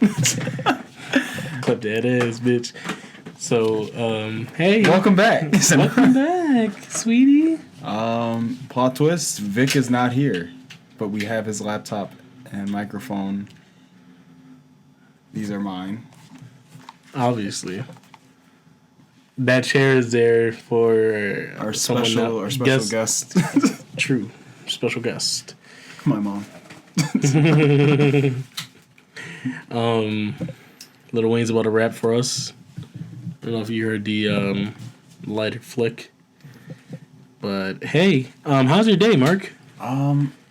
Clip that ass, bitch. So, hey. Welcome back. Welcome back, sweetie. Plot twist, Vic is not here, but we have his laptop and microphone. These are mine. Obviously. That chair is there for Our special guest. True. Special guest. My mom. Lil Wayne's about to rap for us. I don't know if you heard the lighter flick. But hey, how's your day, Mark?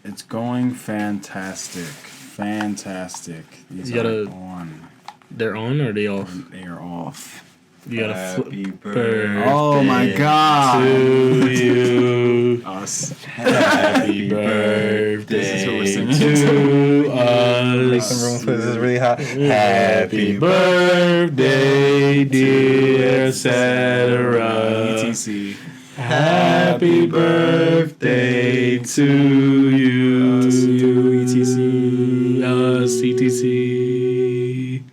It's going fantastic. Fantastic. These are on. They're on or are they off? They are off. You gotta Happy birthday. Oh my god. to you. Us. Happy birthday This is what we're singing. to Make us. some room for this. Is really hot. Happy birthday, dear etc. ETC. Happy birthday to you. Us, you, ETC. Us, ETC.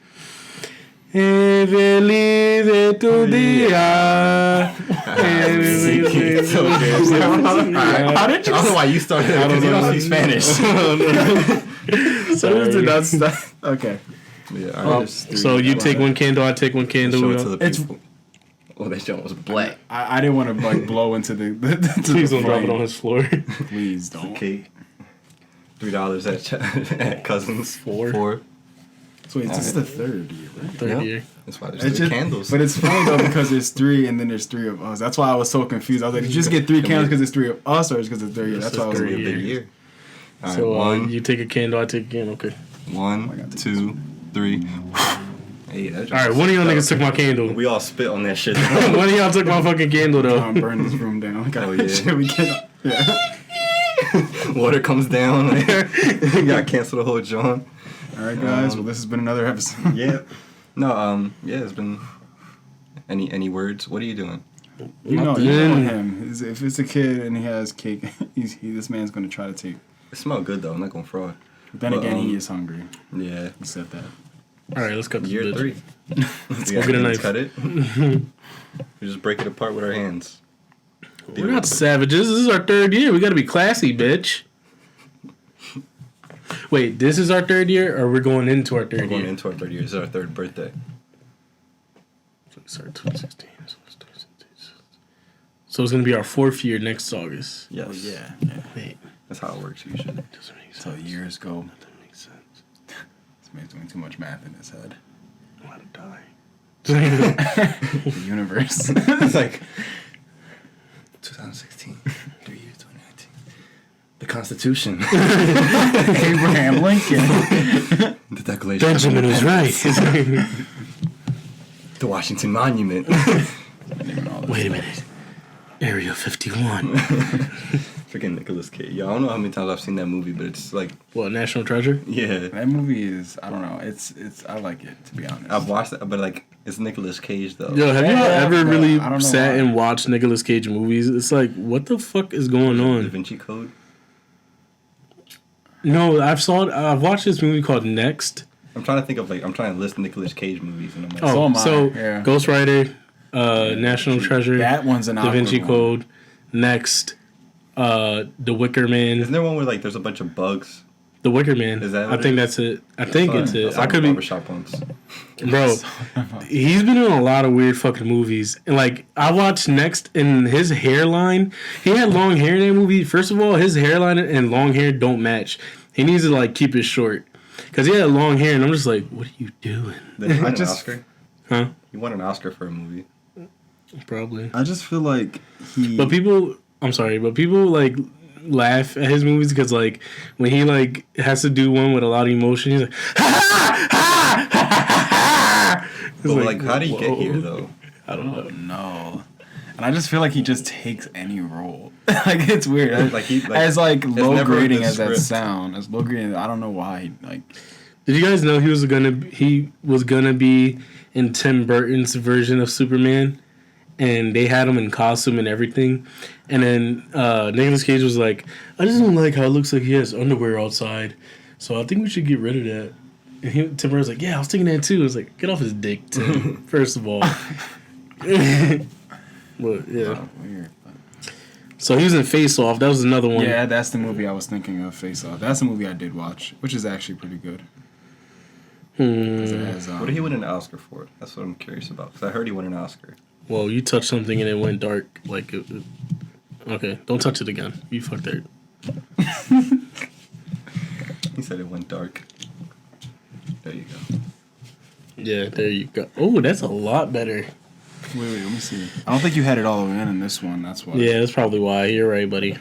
E felice tu dia. How did you? I don't know why you started it because you don't speak Spanish. So did not stop. Okay. Yeah, So you take one candle, I take one candle. Show it to the It's- people. Oh, that shit was black. I didn't want to like blow into the Please don't drop flame. it on his floor. Please don't. Cake. $3 at Cousins. Four. So wait, this is the third year, right? Third Yep. year. That's why there's It's three just, candles. But it's funny though because there's three and then there's three of us. That's why I was so confused. I was like, did you just get three candles because it's three of us or is because it's third year? That's why I was third like, a big year. All right, So one, you take a candle, I take a candle. Okay. one, 2, 3. Hey, that All right. One of y'all niggas took my candle. We all spit on that shit. One of y'all took my fucking candle though. burn this room down. Oh, yeah. Shit, we cannot. Yeah. Water comes down. You gotta cancel the whole joint. All right, guys. Well, this has been another episode. Yeah. No. Yeah. It's been. Any words? What are you doing? You know him. If it's a kid and he has cake, this man's gonna try to take. It smells good though. I'm not gonna fraud. Then But, again, he is hungry. Yeah. He said that. All right. Let's cut this Year bitch. 3. Let's go get a knife. Cut it. We just break it apart with our hands. We're not savages. This is our third year. We gotta be classy, bitch. Wait, this is our third year, or we're going into our We're third going year? into our 3rd year. This is our 3rd birthday. Sorry, 2016. So it's gonna be our 4th year next August. Yes. Oh, yeah. Wait, That's how it works usually. doesn't make So sense. years go. Doesn't make sense. This man's doing too much math in his head. I'm about to die. The universe. It's like 2016, 3 years, 2019. The Constitution. Abraham Lincoln. The Declaration. Benjamin of was Independence. right. The Washington Monument. Wait a minute. Area 51. Freaking Nicolas Cage. Yeah, I don't know how many times I've seen that movie, but it's like, What, National Treasure? yeah. That movie is, I don't know, it's I like it, to be honest. I've watched it, but like, it's Nicolas Cage though. Yo, have you Yeah, ever but really I don't know sat why. and watched Nicolas Cage movies? It's like, what the fuck is going Da on? Vinci Code. No, I've watched this movie called Next. I'm trying to think of I'm trying to list Nicolas Cage movies, and I'm like, Oh, am I, so yeah. Ghost Rider, National Treasure, That one's an Da Vinci awkward one. Code, Next, The Wicker Man. isn't there one where like there's a bunch of bugs? The Wicker Man. Is that I what think it that's it. I think it's it. I could be, barbershop once. bro. He's been in a lot of weird fucking movies, and like I watched Next, and his hairline. He had long hair in that movie. First of all, his hairline and long hair don't match. He needs to like keep it short, cause he had long hair, and I'm just like, what are you doing? Did he win an just- Oscar? Huh? He won an Oscar for a movie. Probably. I just feel like he. But people like laugh at his movies because like when he like has to do one with a lot of emotion, he's like, ha ha ha ha. But like, how do you get here though? I don't know. No. And I just feel like he just takes any role. Like it's weird. Like he as like low never grading the as that script. sound, as low grading, I don't know why. Like Did you guys know he was gonna be in Tim Burton's version of Superman, and they had him in costume and everything, and then Nicolas Cage was like, I just don't like how it looks like he has underwear outside, so I think we should get rid of that. And Tim Burton's like, yeah, I was thinking that too. It's like, get off his dick, Tim. First of all. But yeah. Wow, weird. So he was in Face Off. That was another one. Yeah, that's the movie I was thinking of. Face Off. That's the movie I did watch, which is actually pretty good. 'Cause it has, What did he win an Oscar for? That's what I'm curious about. Because I heard he won an Oscar. Well, you touched something and it went dark. Like, okay, don't touch it again. You fucked there. He said it went dark. There you go. Yeah, there you go. Oh, that's a lot better. Wait, let me see. I don't think you had it all the way in this one. That's why. Yeah, that's probably why. You're right, buddy.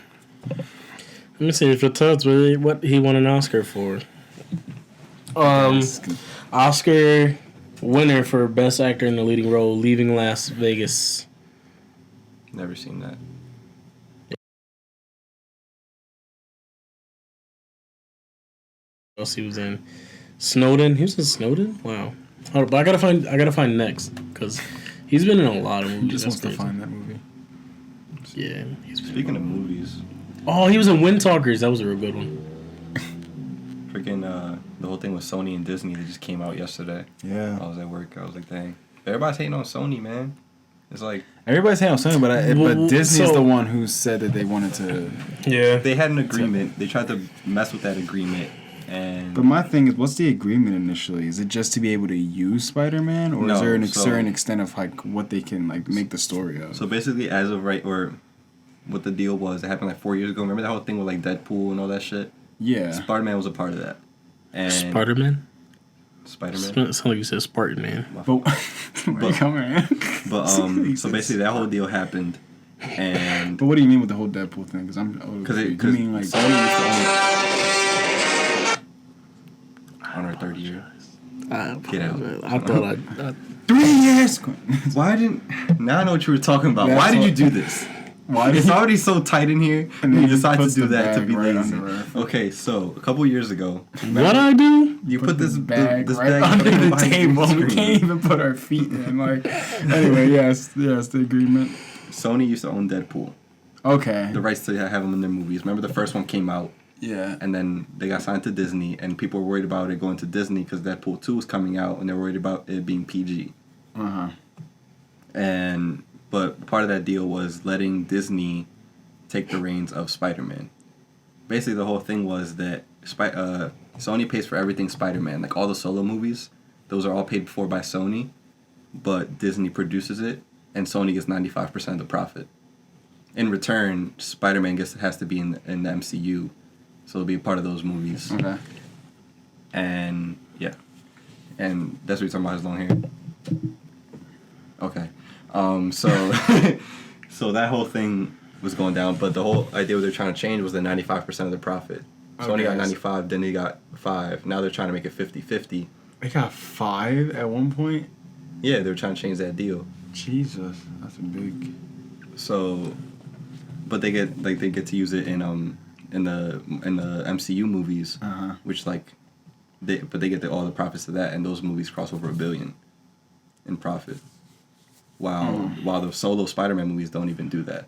Let me see if it tells me what he won an Oscar for. Oscar winner for Best Actor in the Leading Role, Leaving Las Vegas. Never seen that. What else he was in? Snowden. He was in Snowden. Wow. Hold up, but I gotta find next because he's been in a lot of He movies. just wants to That's find that movie. crazy. Yeah. Speaking of movies, Oh, he was in Wind Talkers. That was a real good one. freaking the whole thing with Sony and Disney that just came out yesterday. Yeah. I was at work. I was like, dang. Everybody's hating on Sony, man. It's like Everybody's saying on Sony, but Well, Disney's so- the one who said that they wanted to. Yeah. they had an agreement. They tried to mess with that agreement, and But my thing is, what's the agreement initially? Is it just to be able to use Spider-Man, or is No, there a so- certain extent of like what they can like make the story of? so basically, as of right, or what the deal was, it happened like 4 years ago. Remember that whole thing with like Deadpool and all that shit? Yeah. Spider-Man was a part of that. And Spider-Man? Spider-Man. Sound like you said Spartan Man. But where you coming, man? But so basically, that whole deal happened, and But what do you mean with the whole Deadpool thing? Because because you mean like Sony used to own on our third year. Get out. I thought I 3 years. Why didn't? Now I know what you were talking about. That's Why did what- you do this? Why It's already so tight in here, And and then you he decide to puts do the that to bag be right lazy. under her. Okay, so a couple years ago, what I do? you Put put this bag this right bag under the behind table. screen. We can't even put our feet in. Like, anyway, yes, the agreement. Sony used to own Deadpool, Okay. the rights to have them in their movies. Remember the first one came out, Yeah. and then they got signed to Disney, and people were worried about it going to Disney because Deadpool 2 was coming out, and they were worried about it being PG. But part of that deal was letting Disney take the reins of Spider-Man. Basically, the whole thing was that Sony pays for everything Spider-Man, like all the solo movies. Those are all paid for by Sony, but Disney produces it, and Sony gets 95% of the profit. In return, Spider-Man has to be in the MCU, so it'll be a part of those movies. Okay. And yeah, and that's what you're talking about, his long hair. Okay, so so that whole thing was going down, but the whole idea what they're trying to change was the 95% of the profit. Sony got 95, then they got 5. Now they're trying to make it 50-50. They got 5 at one point. Yeah, they're trying to change that deal. Jesus, that's a big. So, but they get to use it in the MCU movies, which like they get all the profits of that, and those movies cross over $1 billion in profit. While the solo Spider-Man movies don't even do that.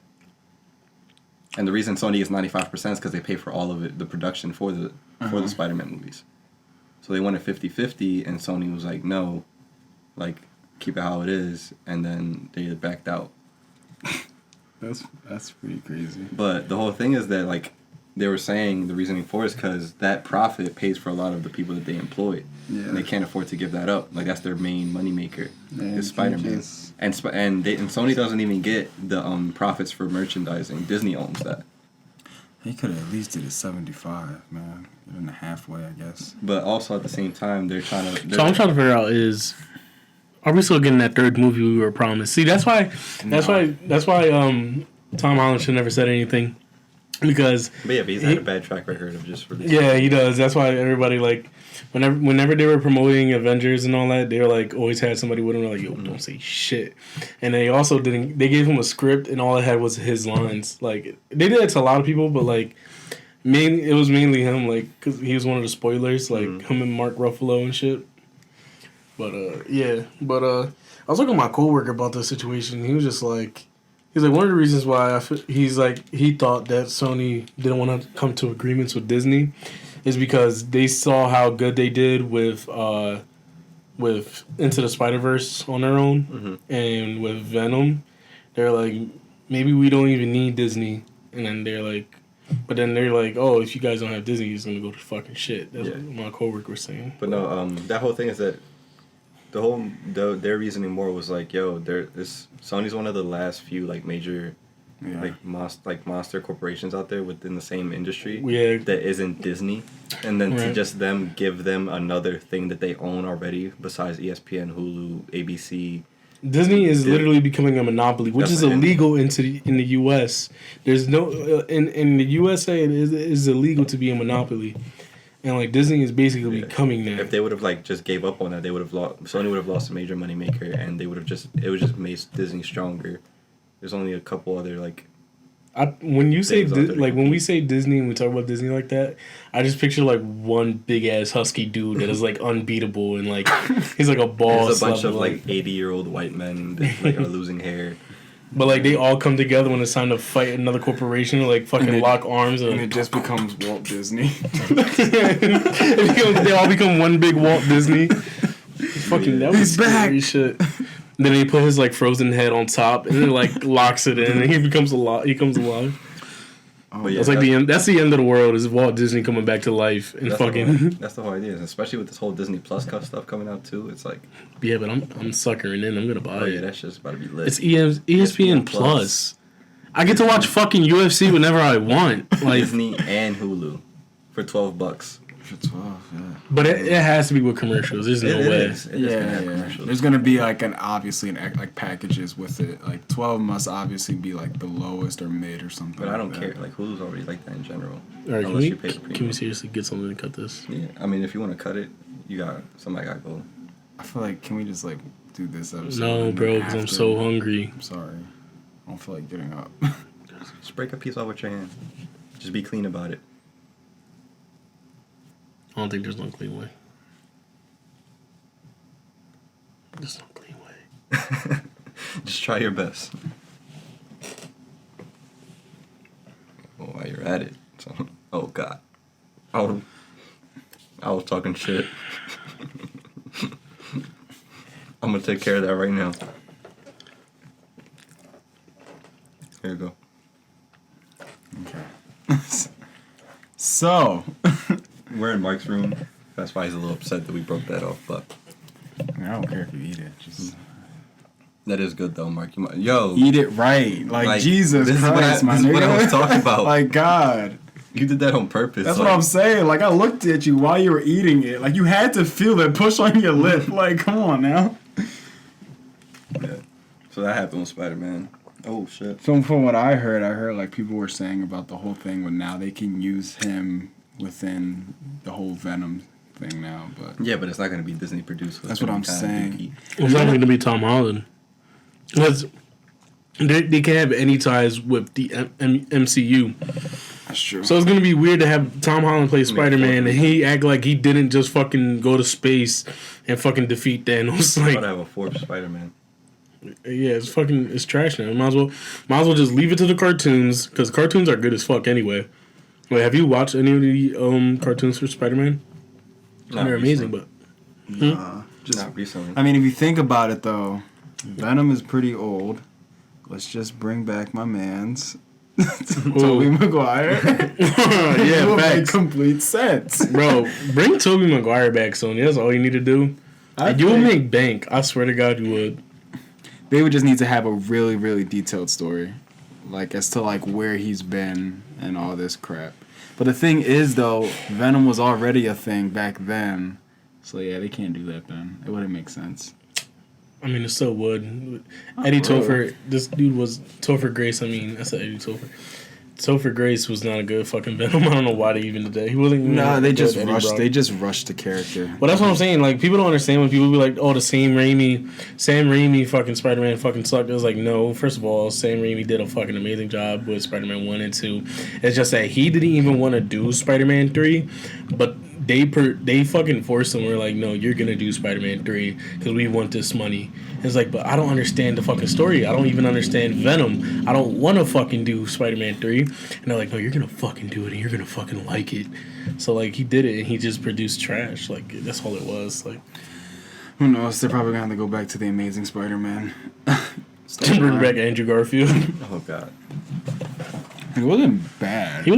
And the reason Sony gets 95% is because they pay for all of it, the production for the Spider-Man movies. So they wanted 50-50, and Sony was like, no, like keep it how it is, and then they backed out. That's pretty crazy. But the whole thing is that like they were saying the reasoning for it is because that profit pays for a lot of the people that they employ, and they can't afford to give that up. Like that's their main moneymaker is Spider-Man, and Sony doesn't even get the profits for merchandising. Disney owns that. He could have at least did it 75, man. Get in the halfway, I guess. But also at the same time, they're trying to. So I'm trying to figure out are we still getting that third movie we were promised? See, that's why Tom Holland should never said anything. Because But yeah, but he's had a bad track record of just releasing. yeah, he does. That's why everybody like whenever they were promoting Avengers and all that, they were like always had somebody with them. They're like, yo, don't say shit. And they also didn't. They gave him a script and all it had was his lines. Like they did it to a lot of people, but like it was mainly him. Like because he was one of the spoilers. Like him and Mark Ruffalo and shit. But yeah. But I was talking to my coworker about this situation. He was just like. He's like, one of the reasons why he thought that Sony didn't want to come to agreements with Disney is because they saw how good they did with Into the Spider-Verse on their own, and with Venom, they're like, maybe we don't even need Disney. And then they're like, oh, if you guys don't have Disney, it's gonna go to fucking shit. That's what my coworker was saying. But no, that whole thing is that their reasoning more was like, yo, Sony's one of the last few like major monster corporations out there within the same industry that isn't Disney, and then to just give them another thing that they own already besides ESPN, Hulu, ABC. Disney is literally becoming a monopoly, which is illegal in the U.S. There's no in the USA it is illegal to be a monopoly, and like Disney is basically becoming that. If they would have like just gave up on that, they would have lost. Sony would have lost a major moneymaker, and it would just made Disney stronger. There's only a couple other like. When you say when we say Disney and we talk about Disney like that, I just picture like one big ass husky dude that is like unbeatable and like he's like a boss. There's a bunch of like 80-year-old white men that like are losing hair. But like they all come together when it's time to fight another corporation, like fucking lock arms, and it just becomes Walt Disney. They all become one big Walt Disney. Fucking that was scary shit. Then he put his like frozen head on top and then like locks it in and he comes alive. But yeah, that's the end of the world is Walt Disney coming back to life and fucking. That's the whole idea, especially with this whole Disney Plus stuff coming out too. It's like yeah, but I'm suckering in. I'm gonna buy it. Yeah, that's just about to be lit. It's ESPN Plus. I get to watch fucking UFC whenever I want. Like Disney and Hulu for $12. For 12, yeah. But it has to be with commercials. There's no way. It is gonna have commercials. There's gonna be like like packages with it. Like 12 must obviously be like the lowest or mid or something. But I don't care. Like Hulu's already like that in general. All right, can we seriously get something to cut this? Yeah, I mean if you want to cut it, somebody got to go. I feel like can we just like do this episode? No, bro, because I'm so hungry. I'm sorry. I don't feel like getting up. Just break a piece off with your hand. Just be clean about it. I don't think there's no clean way. There's no clean way. Just try your best. Well, while you're at it. So, oh, God. I was talking shit. I'm going to take care of that right now. Here you go. Okay. So... We're in Mark's room. That's why he's a little upset that we broke that off. But I don't care if you eat it. Just that is good though, Mark. Yo, eat it right, like Jesus Christ, this is what I was talking about. Like God, you did that on purpose. That's what I'm saying. Like I looked at you while you were eating it. Like you had to feel that push on your lip. Like come on now. Yeah. So that happened with Spider-Man. Oh shit. From what I heard like people were saying about the whole thing when now they can use him within the whole Venom thing now, but yeah, but it's not going to be Disney produced. That's what I'm saying. It's not going to be Tom Holland because they can't have any ties with the MCU. That's true. So it's going to be weird to have Tom Holland play Spider-Man and he act like he didn't just fucking go to space and fucking defeat Thanos. Like, I have a fourth Spider-Man. Yeah, it's trash now. Might as well just leave it to the cartoons because cartoons are good as fuck anyway. Wait, have you watched any of the cartoons for Spider-Man? They're amazing, but just not recently. I mean, if you think about it, though, Venom is pretty old. Let's just bring back my man's Tobey Maguire. Yeah, it would facts. make complete sense, bro. Bring Tobey Maguire back, Sony. That's all you need to do. And you will make bank. I swear to God, you would. They would just need to have a really, really detailed story, like as to like where he's been and all this crap. But the thing is, though, Venom was already a thing back then. So, yeah, they can't do that then. It wouldn't make sense. I mean, it still would. Eddie Topher, this dude was... Topher Grace, I said Eddie Topher. Topher Grace was not a good fucking Venom. I don't know why they even did that. He wasn't even... No, they just rushed the character. Well, that's what I'm saying. Like, people don't understand when people be like, oh, the Sam Raimi fucking Spider-Man fucking sucked. It was like, no. First of all, Sam Raimi did a fucking amazing job with Spider-Man 1 and 2. It's just that he didn't even want to do Spider-Man 3, but they fucking forced him. We're like, no, you're going to do Spider-Man 3 because we want this money. It's like, but I don't understand the fucking story. I don't even understand Venom. I don't want to fucking do Spider-Man 3. And they're like, no, you're going to fucking do it and you're going to fucking like it. So like he did it and he just produced trash. Like that's all it was. Like Who knows? They're probably gonna have to go back to the Amazing Spider-Man. bring back Andrew Garfield. Oh god. It wasn't bad. He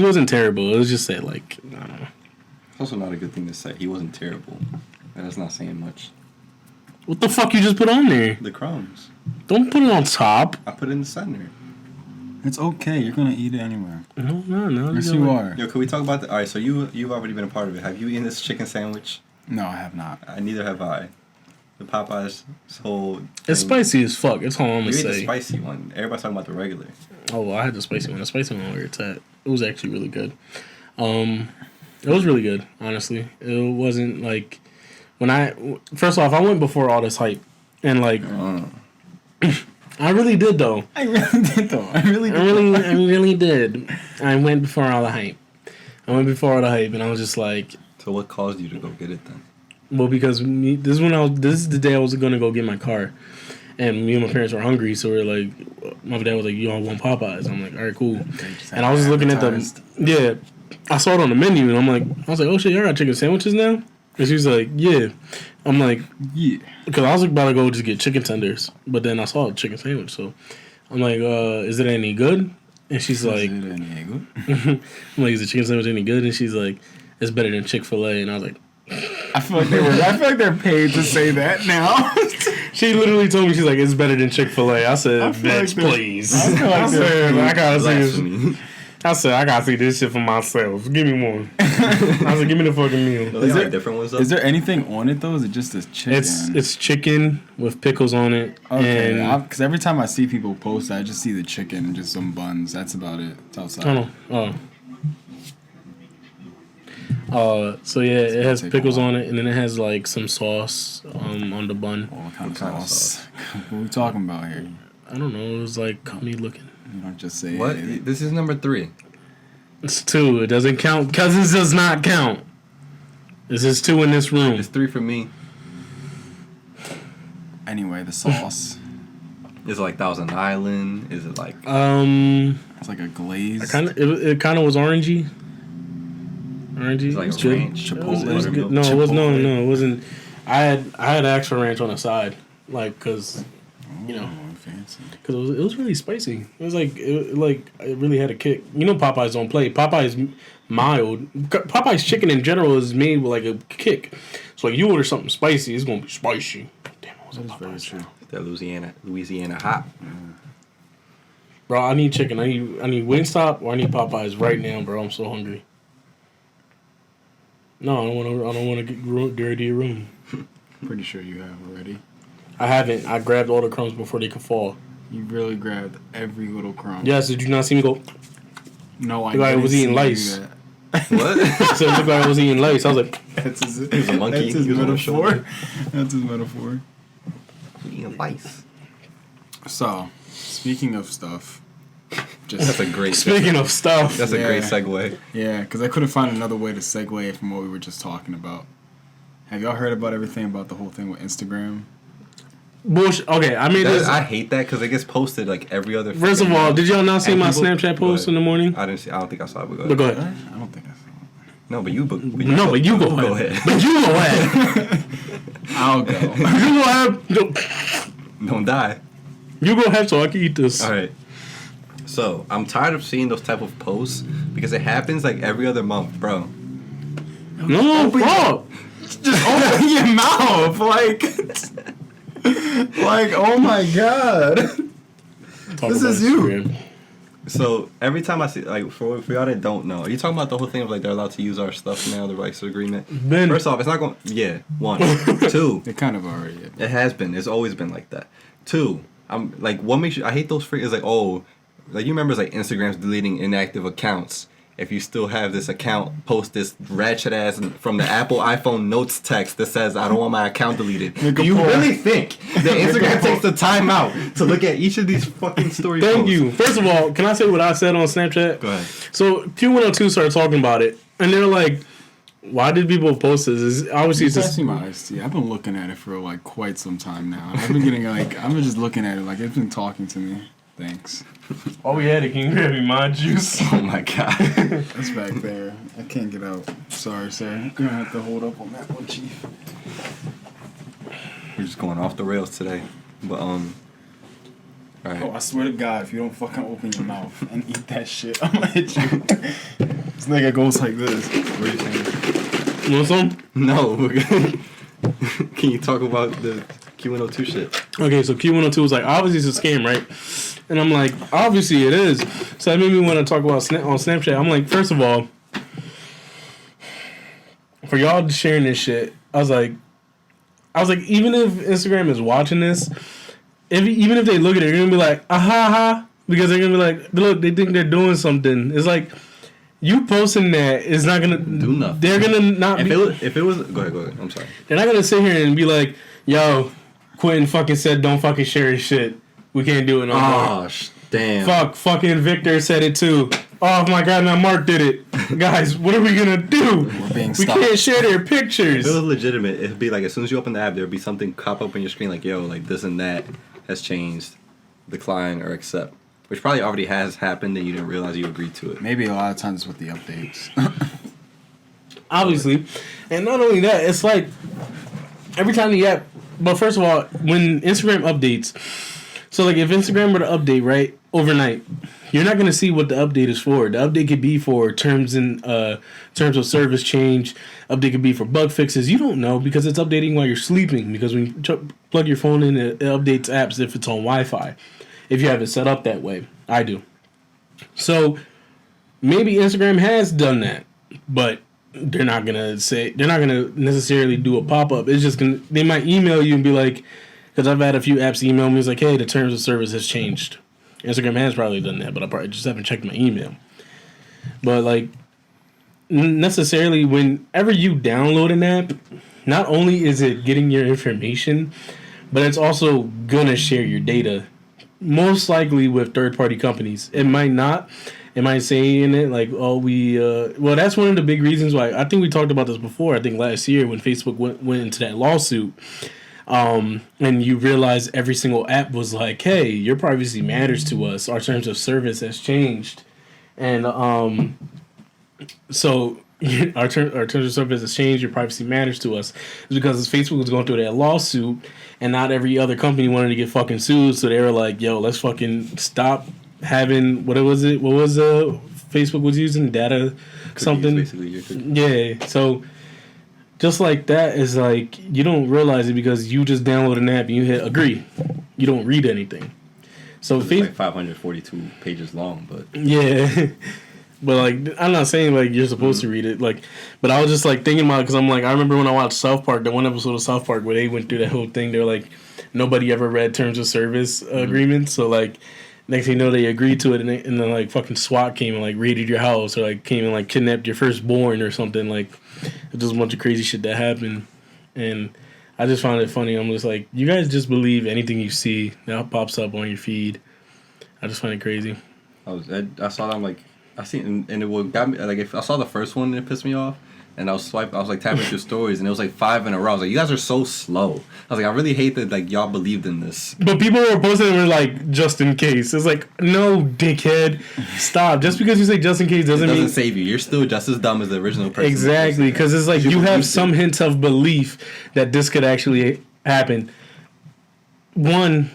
wasn't terrible. It was just that like I don't know. It's also not a good thing to say. He wasn't terrible. That's not saying much. What the fuck you just put on there? The crumbs. Don't put it on top. I put it in the center. It's okay. You're gonna eat it anyway. No. Yes, you are. Yo, can we talk about the? All right, so you've already been a part of it. Have you eaten this chicken sandwich? No, I have not. Neither have I. The Popeyes whole. It's thing. spicy as fuck. That's all I'm You gonna ate the say. spicy one. Everybody's talking about the regular. Oh, well, I had the spicy one. The spicy one where it's at. It was actually really good. It was really good, honestly. It wasn't like first off, I went before all this hype, and like I really did though. I really did though. I really did. I went before all the hype. And I was just like, So what caused you to go get it then? well, because this is the day I was gonna go get my car, and me and my parents were hungry, so we were like, my dad was like, "You all want Popeyes?" I'm like, "All right, cool." And I was just looking at I saw it on the menu, and I was like, "Oh shit, y'all got chicken sandwiches now?" And she was like, "Yeah." I'm like, Yeah. because I was about to go just get chicken tenders, but then I saw a chicken sandwich, so I'm like, "Is it any good?" And she's like, I'm like, "Is the chicken sandwich any good?" And she's like, "It's better than Chick-fil-A." And I was like, I feel like they're paid to say that now. she literally told me, she's like, "It's better than Chick-fil-A." I said, I feel "Bitch, like please." I feel like I said, "I gotta see this." Blasphemy. I said, "I gotta see this shit for myself. Give me one." I said, "Give me the fucking meal." No, they got different ones though. Is there anything on it though? Is it just this chicken? It's chicken with pickles on it. Okay, And because every time I see people post, I just see the chicken and just some buns. That's about it. It's outside. I don't know. So yeah, it has take pickles a while. on it, and then it has like some sauce on the bun. What kind of What kind of sauce? What are we talking about here? I don't know. It was like cummy looking. You don't just say What? it. This is number 3. It's 2. It doesn't count. Cousins does not count. This is 2 in this room. It's 3 for me. Anyway, the sauce. Is it like Thousand Island? Is it like It's like a glaze. It kind of was orangey. Orangey. It's like It was a good. ranch. It was Chipotle. good. No, it was Chipotle. no, it wasn't. I had extra ranch on the side, like because you know. Oh, fancy. Cause it was really spicy. It was like it really had a kick. You know, Popeyes don't play. Popeyes mild. Popeyes chicken in general is made with like a kick. So like you order something spicy, it's gonna be spicy. Damn, it was a That's very Popeyes. true. that Louisiana hot? Bro, I need chicken. I need Wingstop or I need Popeyes right now, bro. I'm so hungry. No, I don't want to get dirty your room. Pretty sure you have already. I haven't. I grabbed all the crumbs before they could fall. You really grabbed every little crumb. Yes, did you not see me go? No, I Looked like I didn't was see eating you lice. do that. What? So it looked like I was eating lace. I was like, That's his, was a monkey. That's his He was on the metaphor. shoulder. That's his metaphor. Eating lice. So, speaking of stuff, That's a great. speaking of stuff. That's a great Yeah. segue. Yeah, because I couldn't find another way to segue from what we were just talking about. Have y'all heard about everything about the whole thing with Instagram? Bullshit. Okay, I made this. I hate that because it gets posted like every other. First of freaking all, month. did y'all not see And my people- Snapchat Go post ahead. in the morning? I didn't see. I don't think I saw it. But go But ahead. go ahead. I don't think I saw it. No, but you. But No, but you go ahead. But you go ahead. I'll go. You go ahead. Don't die. You go ahead so I can eat this. All right. So I'm tired of seeing those type of posts because it happens like every other month, bro. No, bro. Just open your mouth, like, oh my god. Talk This about is you. Instagram. So every time I see, like, for y'all that don't know, are you talking about the whole thing of like they're allowed to use our stuff now, the rights agreement? Ben. First off, it's not going. Yeah, 1, 2. It kind of already is. It has been. It's always been like that. 2, I'm like, what makes you? I hate those freaks. It's like, oh, like you remember, it's like Instagram's deleting inactive accounts. If you still have this account, post this ratchet ass from the Apple iPhone notes text that says, "I don't want my account deleted." Do you really think that Instagram takes the time out to look at each of these fucking story Thank posts? you. First of all, can I say what I said on Snapchat? Go ahead. So Q102 started talking about it, and they're like, "Why did people post this?" It's obviously, it's I just see my iced tea. I've been looking at it for like quite some time now. I've been getting like, I've been just looking at it like it's been talking to me. Thanks. All we had, can you grab me my juice? Oh my god. It's back there. I can't get out. Sorry, sir. I'm gonna have to hold up on that one, Chief. We're just going off the rails today. But alright. Oh, I swear to God, if you don't fucking open your mouth and eat that shit, I'm gonna hit you. This nigga goes like this. What are you saying? You want some? No. Can you talk about the Q102 shit? Okay, so Q102 was like, obviously it's a scam, right? And I'm like, obviously it is. So that made me want to talk about on Snapchat. I'm like, first of all, for y'all sharing this shit, I was like, even if Instagram is watching this, even if they look at it, they're gonna be like, ha, because they're gonna be like, look, they think they're doing something. It's like, you posting that is not gonna do nothing. They're gonna not. If it was, go ahead. I'm sorry. They're not gonna sit here and be like, yo, Quentin fucking said don't fucking share his shit. We can't do it no more. Oh, damn. Fucking Victor said it too. Oh my god, now Mark did it. Guys, what are we gonna do? We're being we stopped. can't share their pictures. If it was legitimate, it'd be like as soon as you open the app, there'd be something pop up on your screen like, yo, like this and that has changed, decline or accept. Which probably already has happened and you didn't realize you agreed to it. Maybe a lot of times with the updates. Obviously. And not only that, it's like every time the app, but first of all, when Instagram updates, so like if Instagram were to update, right, overnight, you're not going to see what the update is for. The update could be for terms of service change. Update could be for bug fixes. You don't know because it's updating while you're sleeping. Because when you plug your phone in, it updates apps if it's on Wi-Fi. If you have it set up that way. I do. So maybe Instagram has done that, but they're not gonna necessarily do a pop-up. It's just they might email you and be like, because I've had a few apps email me, it's like, hey, the terms of service has changed. Instagram has probably done that, but I probably just haven't checked my email. But like, necessarily whenever you download an app, not only is it getting your information, but it's also gonna share your data. Most likely with third-party companies. It might not. It might say in it like, oh, well, that's one of the big reasons why. I think we talked about this before. I think last year when Facebook went into that lawsuit, and you realize every single app was like, hey, your privacy matters to us. Our terms of service has changed, and so our terms of service has changed. Your privacy matters to us. It's because Facebook was going through that lawsuit. And not every other company wanted to get fucking sued, so they were like, yo, let's fucking stop having, what was Facebook was using? Data cookies, something? Basically, yeah, so just like that is like, you don't realize it because you just download an app and you hit agree. You don't read anything. So it's like 542 pages long, but... Yeah. But, like, I'm not saying, like, you're supposed to read it, like, but I was just, like, thinking about it, because I'm, like, I remember when I watched South Park, the one episode of South Park where they went through that whole thing, they were, like, nobody ever read terms of service agreements, so, like, next thing you know, they agreed to it, and then, like, fucking SWAT came and, like, raided your house, or, like, came and, like, kidnapped your firstborn or something, like, it's just a bunch of crazy shit that happened, and I just found it funny. I'm just, like, you guys just believe anything you see that pops up on your feed. I just find it crazy. I saw that, I'm like... I seen and it got me like if I saw the first one and it pissed me off and I was like tapping through stories and it was like 5 in a row. I was like, you guys are so slow. I was like, I really hate that like y'all believed in this. But people were posting and were like, just in case. It's like, no, dickhead, stop. Just because you say just in case doesn't mean save you. You're still just as dumb as the original person. Exactly, because it's like you have some hint of belief that this could actually happen. One,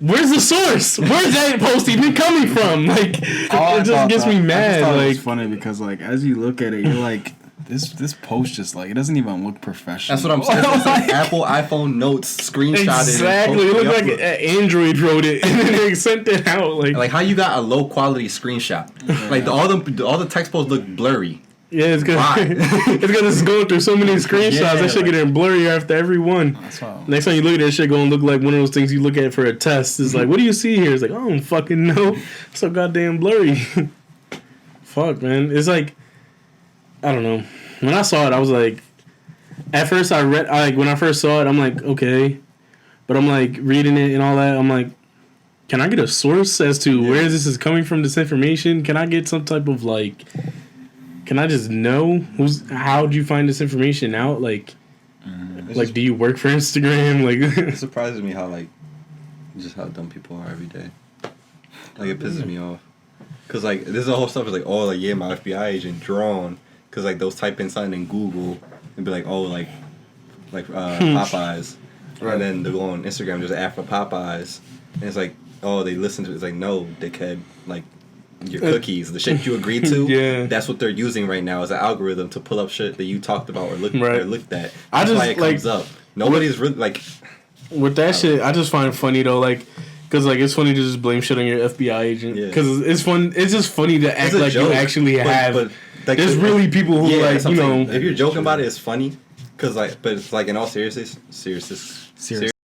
where's the source? Where's that post even coming from? Like, it just gets me mad. Like, like, it's funny because like as you look at it, you're like, this post just like it doesn't even look professional. That's what I'm saying. It's like Apple iPhone notes screenshotted. Exactly. It looked like Android wrote it and then they sent it out. Like how you got a low quality screenshot? Yeah. Like all the text posts look blurry. Yeah, it's gonna go through so many screenshots. Yeah, that shit getting blurrier after every one. Next time you look at that shit, gonna look like one of those things you look at for a test. It's like, what do you see here? It's like, I don't fucking know. It's so goddamn blurry. Fuck, man. It's like, I don't know. When I saw it, I was like, at first when I first saw it, I'm like, okay, but I'm like reading it and all that. I'm like, can I get a source as to where this is coming from? This information? Can I get some type of like? Can I just know how'd you find this information out? Like, do you work for Instagram? Like, it surprises me how like Just how dumb people are every day. Like, it pisses me off. Cause like this whole stuff is like, oh, like yeah, my FBI agent drawn. Cause like they'll type in something in Google and be like, oh, like Popeyes, Right. and then they'll go on Instagram, there's an ad for Popeyes, and it's like, oh, they listen to it. It's like, no, dickhead, like your cookies, the shit you agreed to. Yeah. That's what they're using right now as an algorithm to pull up shit that you talked about or looked Right. or looked at. I That's just, why it like, comes up. Nobody's really like. With that shit, I just find it funny though, like, cause like it's funny to just blame shit on your FBI agent, Yeah. cause it's fun. It's just funny to act It's a like joke, you actually have. but, like, There's really people who like that's what you I'm know. saying. If you're joking about it, it's funny. Cause like, but it's like in all seriousness,